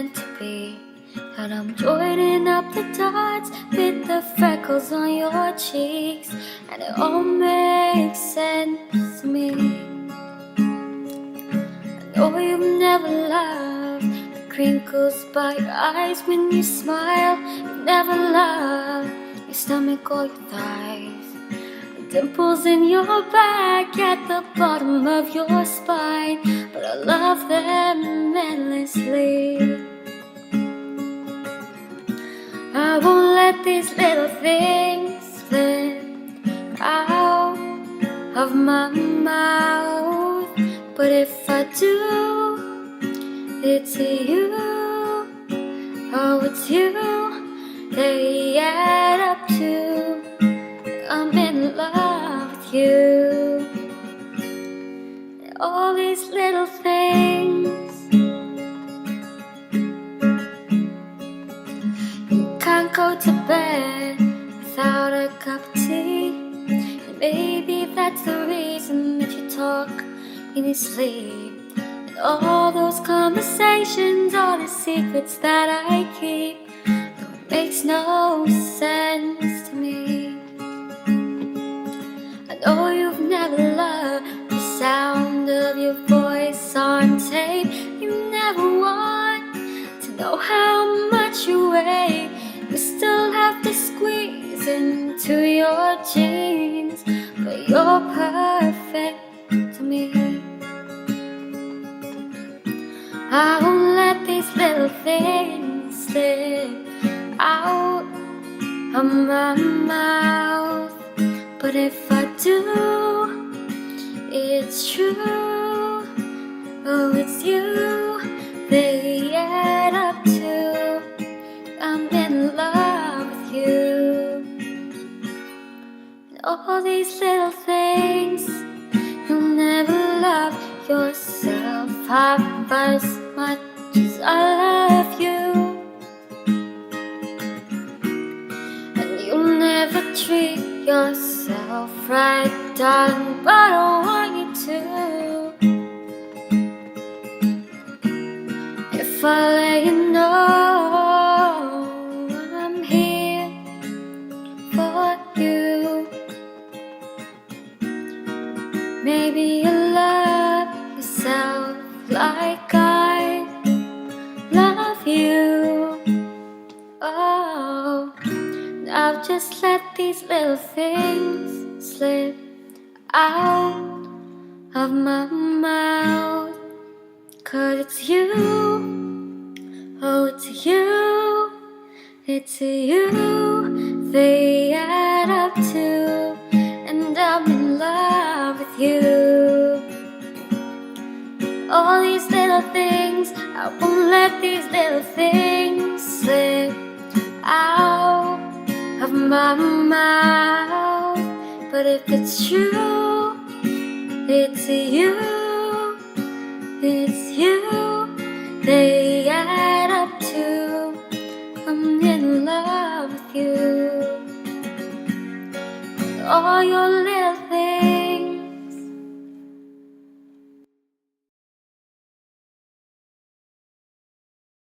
meant to be. And I'm joining up the dots with the freckles on your cheeks, and it all makes sense to me. I know you've never loved the crinkles by your eyes when you smile. You've never loved your stomach or your thighs, the dimples in your back at the bottom of your spine, but I love them endlessly. I won't let these little things slip out of my mouth, but if I do, it's you, oh it's you, they add up to I'm in love with you. All these little things. Can't go to bed without a cup of tea, and maybe that's the reason that you talk in your sleep. And all those conversations are the secrets that I keep, though it makes no sense to me. I know you've never loved the sound of your voice on tape. You never want to know how much you weigh. You still have to squeeze into your jeans, but you're perfect to me. I won't let these little things slip out of my mouth, but if I do, it's true, oh it's you, they add up to I'm in love with you. And all these little things, you'll never love yourself half as much as I love you. And you'll never treat yourself right, darling, but I want you to. If I let you know maybe you love yourself like I love you. Oh, now just let these little things slip out of my mouth, 'cause it's you, oh it's you, it's you, they add up to, and I'm in love with you. All these little things, I won't let these little things slip out of my mouth, but if it's true, it's you, it's you, they add up to I'm in love with you. All your little